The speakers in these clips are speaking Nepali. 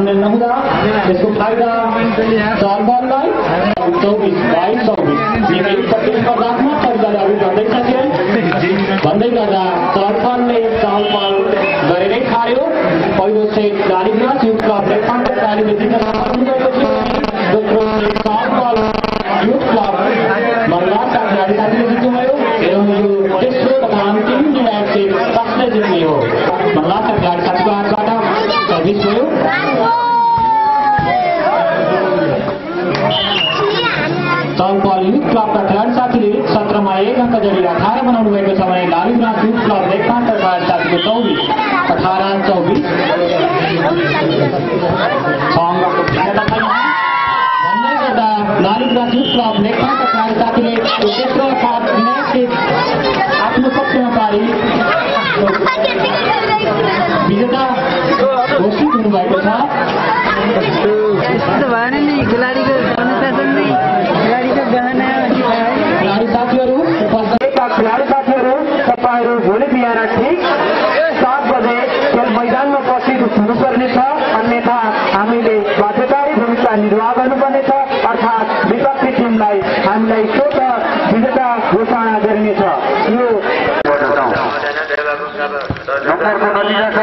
नहुँदा यसको फाइदा चालबानलाई 24-22-24 प्रतिस्पर्धात्मक परिचालहरू भन्दै गर्दा चालपालले चालपाल गरेरै खायो। पहिलो सेट लालीगुराँस युथ क्लबले 5-4ले जित्न सफल भएको थियो। दोस्रो सेट चालपाल युथ क्लब मल्लाका खेलाडी साथीले जित्नुभयो। यो तेस्रो तथा अन्तिम निर्णायक सेट कसले जित्ने हो? मल्लाका खेलाडी साथीको हातबाट सर्भिस भयो। चालपाल युथ क्लबका खेलाडी साथीले सत्रमा 1 अङ्क जोडी 18 बनाउनु भएको छ भने लालीगुराँस युथ क्लबले 5 खेलाडी साथीको 24-18-24 भन्दै गर्दा लालीगुराँस युथ क्लबले 5 खेलाडी साथीले तेस्रो अर्थात् आफ्नो पक्षमा पारी विजेता घोषित हुनुभएको छ। खेलाडी साथीहरू तपाईहरू भोलि बिहान ठिक 7 बजे खेल मैदानमा उपस्थित हुनुपर्नेछ। अन्यथा हामीले बाध्यकारी भूमिका निर्वाह गर्नुपर्नेछ, अर्थात् विपक्षी टिमलाई हामीलाई स्वत विजेता घोषणा गरिनेछ। यो नम्बरको नतिजा छ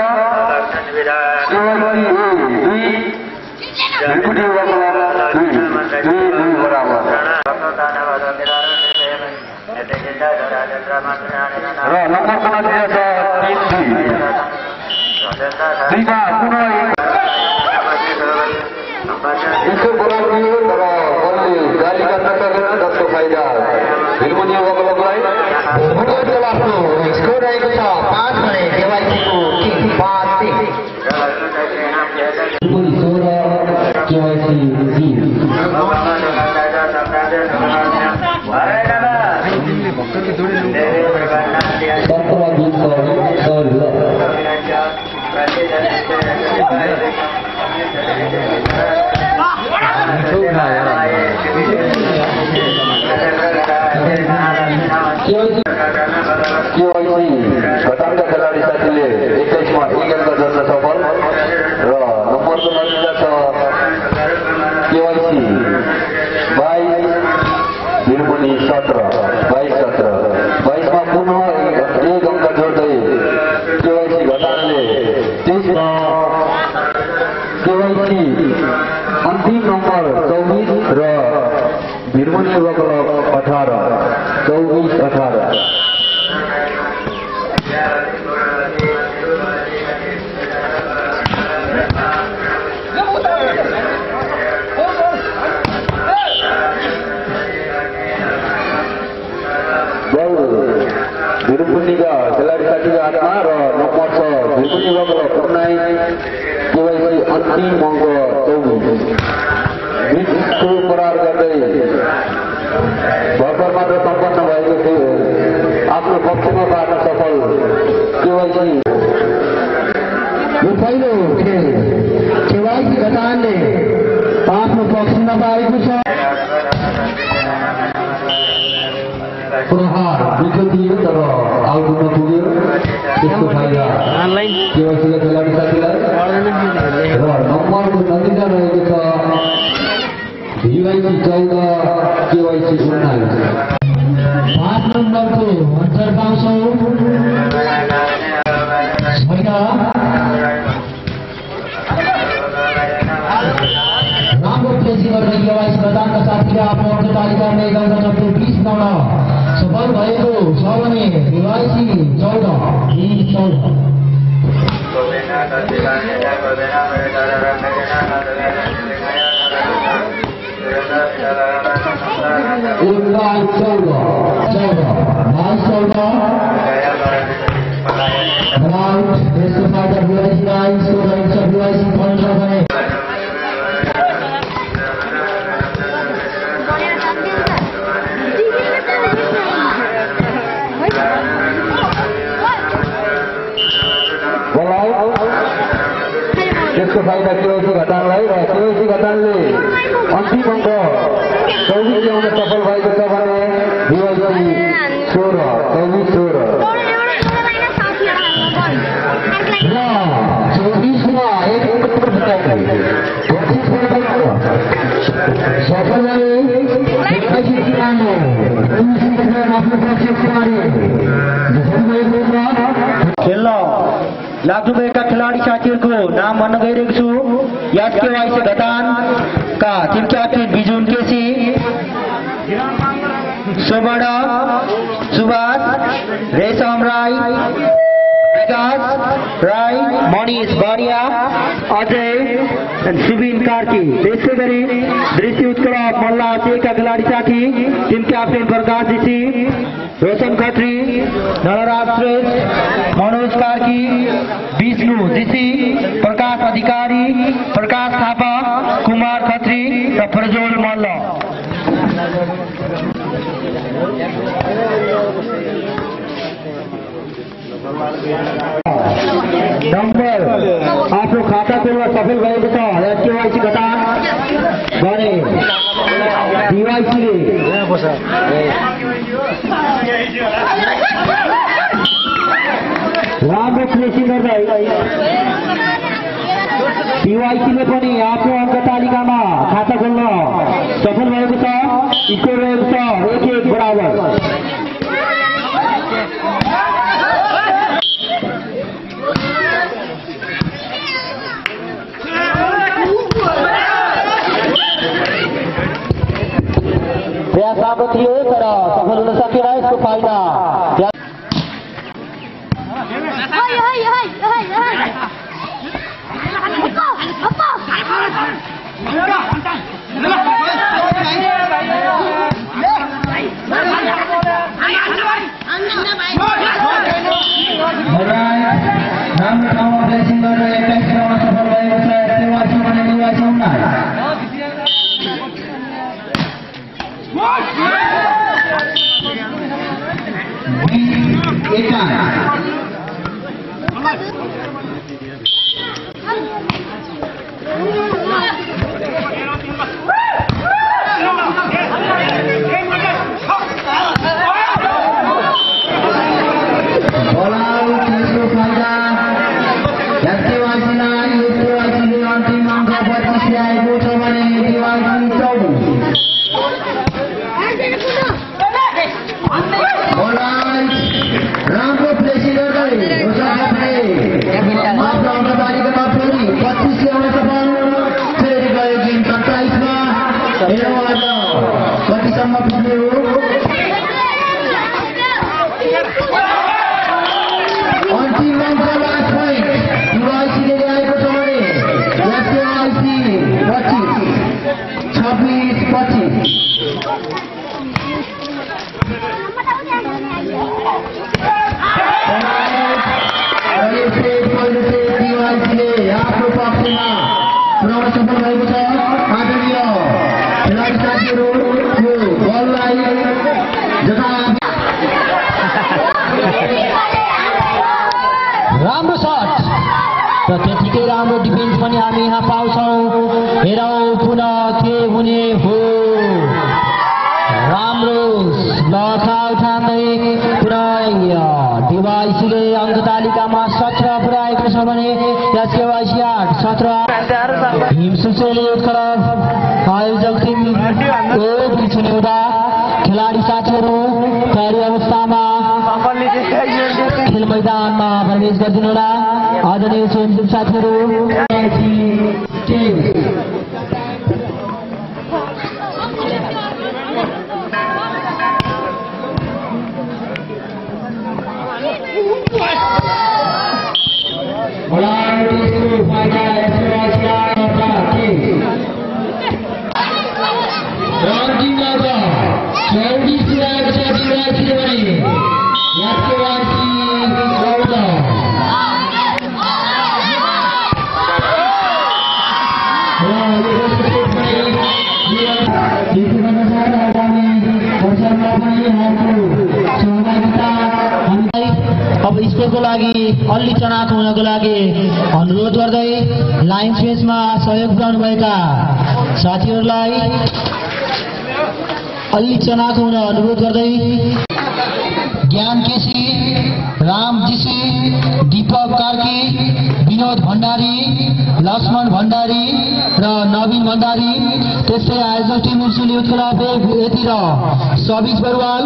र नम्बरको नतिजा छ 3-2 यसको बोलाउनु तर बलले जारी गर्न सकेन, जसको फाइदा भिरमनी युवकलाई। फुटबलको आफ्नो स्कोर रहेको छ 5 भने केवाइसीको 5-3 घटामका खेलाडी साथीले 21मा 1 अङ्क जोड्न सफल र नम्बरको नतिजा छ केवाइसी 22 भिरमनी 17-22-17 22मा पुनः 1 अङ्क जोड्दै केवाइसी घटामले 23मा केवाइसी अन्तिम नम्बर 24 र भिरमनी युवा क्लब 18-24-18 भिरमनीका खेलाडी साथीको हातमा र नम्बर छ भिरमनी युवा क्लब 19 केवाइसी अन्तिम अङ्क 24 बिचको करार गर्दै भर्खर मात्र सम्पन्न भएको थियो। आफ्नो पक्षमा पार्न सफल केवाइसी। यो पहिलो खेल केवाइसी घटानले आफ्नो पक्षमा पारेको छ। प्रहार विकेट दियो तर आउट हुन पुग्यो। त्यसको फाइदा केवाइसीका खेलाडी साथीलाई र नम्बरको नतिजा रहेको छ केवाइसी 14 केवाइसी 19। 5 नम्बरको अन्तर पाउँछौ राम्रो प्लेसिङ गर्दै केवाइसी प्रधानका साथीले आफ्नो अर्थ तालिकामा 1 अङ्क 20 बनाउन सफल भएको छ भने केवाइसी 14-14 त्यसको फाइदा केवाइसी घटानलाई र केवाइसी घटानले अन्तिम अङ्क 24 ल्याउन सफल भएको छ भने केवाइसी 16-24-16 र 24मा 1 अङ्क जिताउने लाग्नुभएका खेलाडी साथीहरूको नाम भन्न गइरहेको छु। यादकेवाइसी घटानका टिम क्याप्टेन बिजुन केसी, सोमण सुभाष, रेशम राई, विकास राई, मणिष बारिया, अजय सुबिन कार्की। त्यसै गरी दृश्य उत्कल मल्ला का खेलाडी साथी टिम क्याप्टेन प्रकाश ऋषि, रोशन खत्री, नरराज श्रेष्ठ, मनोज कार्की, विष्णु ऋषि, प्रकाश अधिकारी, प्रकाश थापा, कुमार खत्री र प्रज्वल मल्ल। नम्बर आफ्नो खाता खोल्न सफल भएको छ। यादकेवाइसी घटान गरे डिवाइसीले राम्रो प्लेसिङ गर्दै डिवाइसीले पनि आफ्नो अङ्क तालिकामा खाता खोल्न सफल भएको छ। स्कोर रहेको छ 1-1 बराबर। प्रयास राम्रो थियो तर सफल हुन सकेन। यसको फाइदा राम्रो ठाउँमा प्लेसिङ गरेर 21 ठाउँमा सफल भएको छ। यादकेवाइसी भने निवासी हुन्न। राम्रो शट र त्यतिकै राम्रो डिफेन्स पनि हामी यहाँ पाउँछौँ। हेरौँ पुनः के हुने हो। राम्रो लखा उठाउँदै पुनः डिवाइसीले अङ्क तालिकामा 17 पुर्याएको छ भने यादकेवाइसी 8 17। हिमसुसेली क्लब आयोजक टिमको पिछुने हुँदा खेलाडी साथीहरू तयारी अवस्थामा खेल मैदानमा प्रवेश गरिदिनुहोला। आदरणीय स्वयंसेवक साथीहरू। अब स्कोरको लागि अलि चनाखो हुनको लागि अनुरोध गर्दै लाइन स्पेसमा सहयोग पुर्याउनुभएका साथीहरूलाई अलि चनाखो हुन अनुरोध गर्दै ज्ञान केसी, राम जीसी, दीपक कार्की, विनोद भण्डारी, लक्ष्मण भण्डारी र नवीन भण्डारी। त्यसै आयोजक टिम इर्सुली युथ क्लब यतिर सबिज बरुवाल,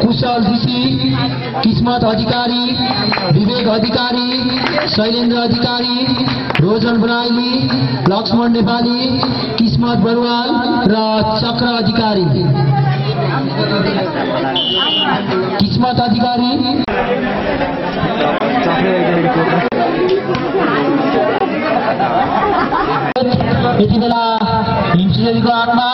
कुशल जीसी, किस्मत अधिकारी, विवेक अधिकारी, शैलेन्द्र अधिकारी, रोजन बनाइली, लक्ष्मण नेपाली, किस्मत बरुवाल र चक्र अधिकारी। किस्मत अधिकारी यति बेला हिमसिंहको आत्मा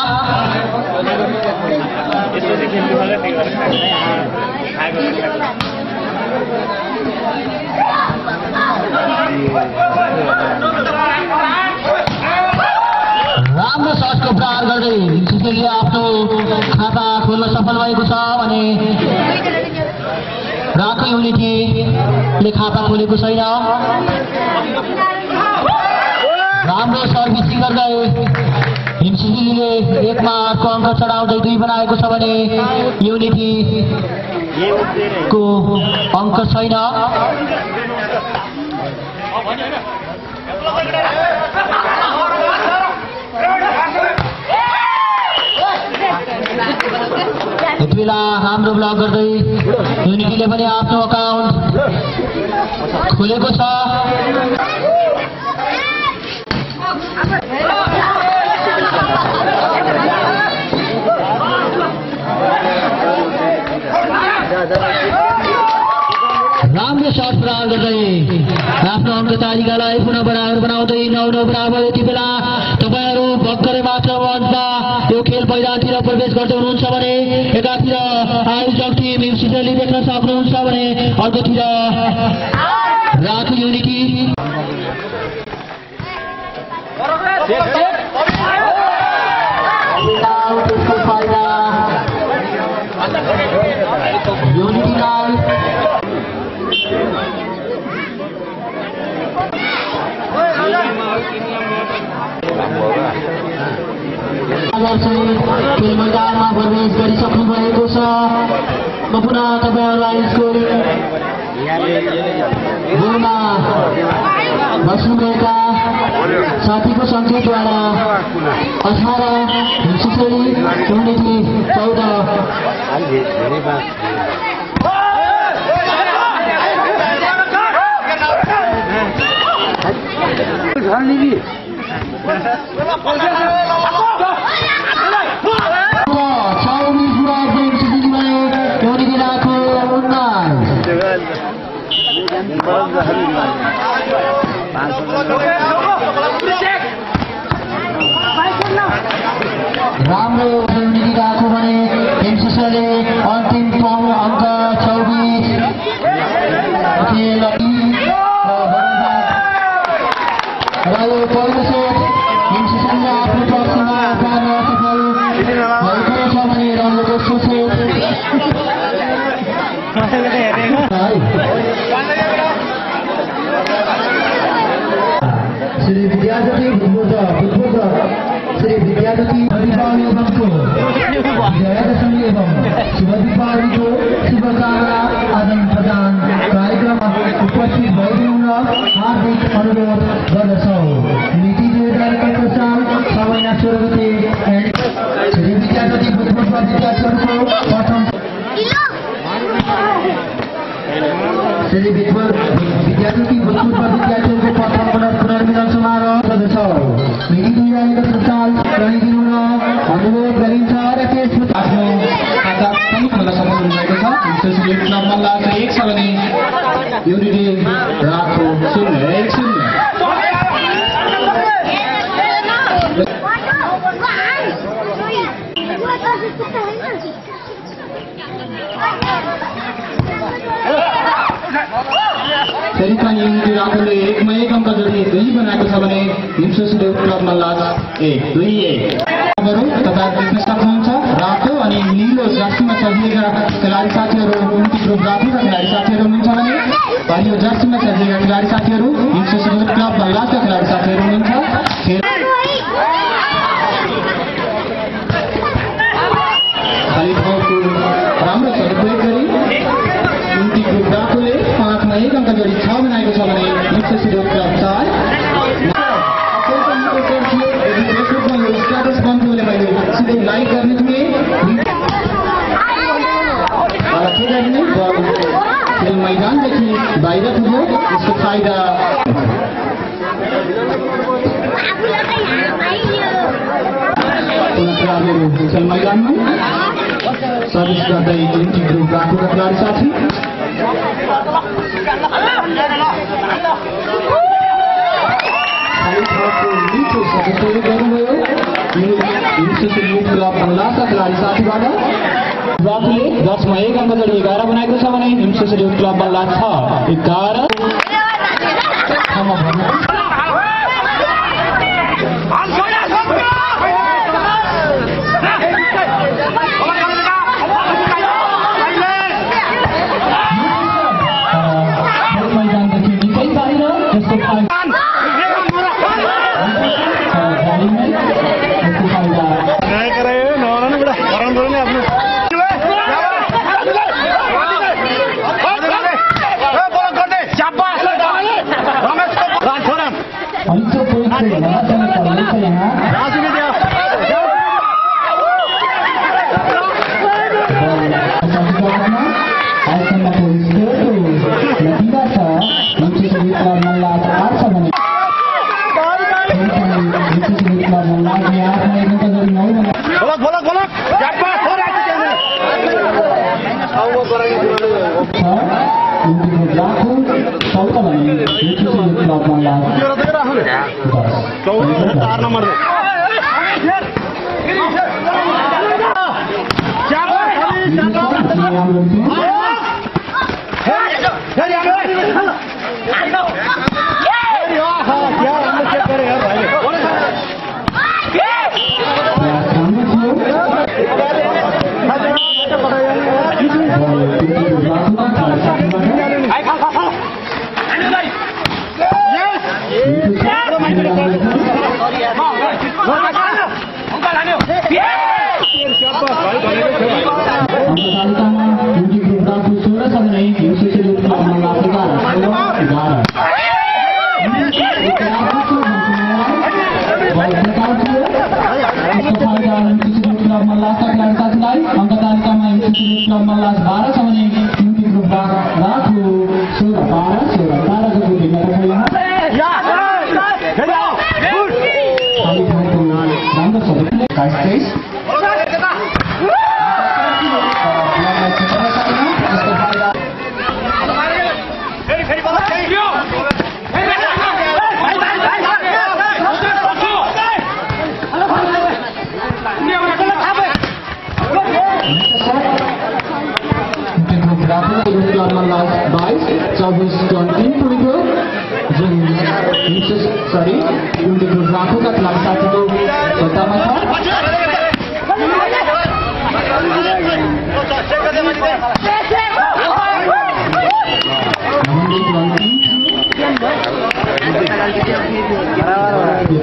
राम्रो सर्टको प्रहार गर्दै हिमसिंहले आफ्नो खाता खोल्न सफल भएको छ भने रातो युनिटीले खाता खोलेको छैन। राम्रो सर्भिसिङ गर्दै हिमसिंहले एकमा अर्को अङ्क चढाउँदै 2 बनाएको छ भने युनिटीको अङ्क छैन। यति बेला राम्रो ब्लक गर्दै युनिटीले पनि आफ्नो अकाउन्ट खोलेको छ। राम्रो सर्ट प्रहार गर्दै आफ्नो अङ्क तालिकालाई पुनः बराबर बनाउँदै 9-9 बराबर। यति बेला तपाईहरू भर्खरै मात्र मञ्चमा यो खेल मैदानतिर प्रवेश गर्दै हुनुहुन्छ भने एकातिर आयोजक टिम हिमसिंहले देख्न सक्नुहुन्छ भने अर्कोतिर रातो युनिटी। युनिटीलाई खेल मैदानमा प्रवेश गरिसक्नु भएको छ। म पुनः तपाईहरूलाई स्कोरिङ गोलमा बस्नुभएका साथीको सङ्केतद्वारा 18 हिमसिंहली युनिटी 14। राम्रो युनिटी गएको भने हिमसिंहले अन्तिम अङ्क 24 र यो पहिलो सेट हिमसिंहले आफ्नो पक्षमा पार्न सफल भएको छ भने राम्रो दोस्रो सेट श्री विद्याज्योति श्री विद्याज्योति दीपावली एवंको विजयादशमी एवं शुभ दीपावलीको शुभकामना आदान प्रदान कार्यक्रममा उपस्थित भइदिनुहुन हार्दिक अनुरोध गर्दछौँ। मिति 2021 साल समयना 16 गते श्री विद्याज्योति बुद्धपुरका विद्यार्थीहरूको प्रथम श्री विद्याज्योति बुद्धपुरका विद्यार्थीहरूको प्रथम पुनर्मिलन समारोह गर्दछौँ। मिति 2021 साल गरिदिनुहुन अनुरोध गरिन्छ र त्यसपछि आफ्नो खाता पनि खोल्न सफल हुनुभएको छ। त्यसैले क्लब मल्ला 1 छ भने युनिटी रातो 0-1-0। फेरि पनि युनिटी रातोले 1 अङ्क जोडी 2 बनाएको छ भने हिमसिंह क्लब मल्ला 1-2-1। तपाईँ देख्न सक्नुहुन्छ रातो अनि नीलो जर्सीमा सजिएका खेलाडी साथीहरू युनिटी ग्रुप रातोका खेलाडी साथीहरू हुनुहुन्छ भने हरियो जर्सीमा सजिएका खेलाडी साथीहरू हिमसिंह क्लब मल्लाका खेलाडी साथीहरू हुनुहुन्छ। खाली ठाउँको राम्रो सदुपयोग गरी हामीले लाइक गर्ने थिए के गर्ने बल खेल मैदानदेखि बाहिर पुग्यो यसको फाइदा खेल मैदानमा सर्भिस गर्दै एमटी ग्रुप राखुका खेलाडी साथी गर्नुभयो क्लब मल्लाका खेलाडी साथीबाट राखुले 10मा 1 अङ्क जोडी 11 बनाएको छ भने हिमसुसुली क्लब मल्ला 11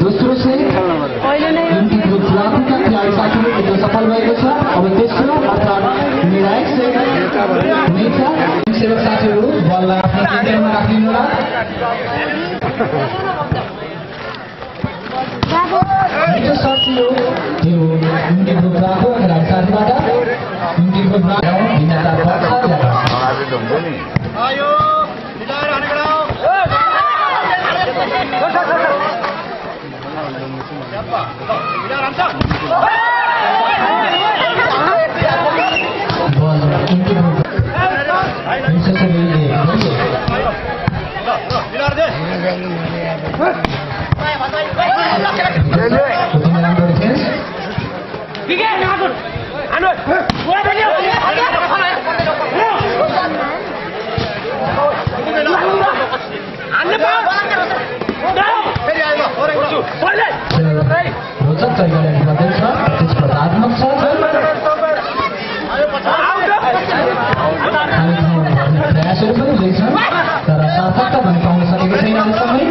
दोस्रो से सफल भएको छ। अब तेस्रो अर्थात् निर्णायक सेवक साथीहरू बललाई आफ्नो केन्द्रमा राखिदिनुहोला। यो सर्ट थियो त्यो युनिटी ग्रुप राखो खेलाडी साथीबाट युनिटी ग्रुप राखो भिन्नता रोचक तरिकाले गर्दैछ, प्रतिस्पर्धात्मक छ। प्रयासहरू पनि हुँदैछन् तर सार्थकता पनि पाउन सकेको छैन अहिलेसम्मै।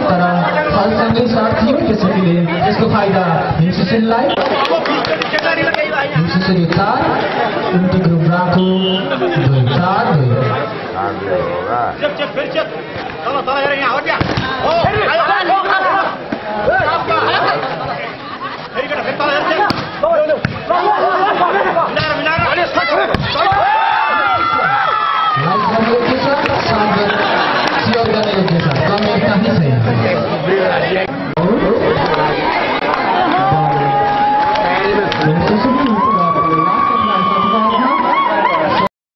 तर फलसँगै सर्ट थियो, त्यसैले त्यसको फाइदा हिमसुसुलीलाई। हिमसुसुली 4 युनिटी ग्रुप राखो 2-4-2।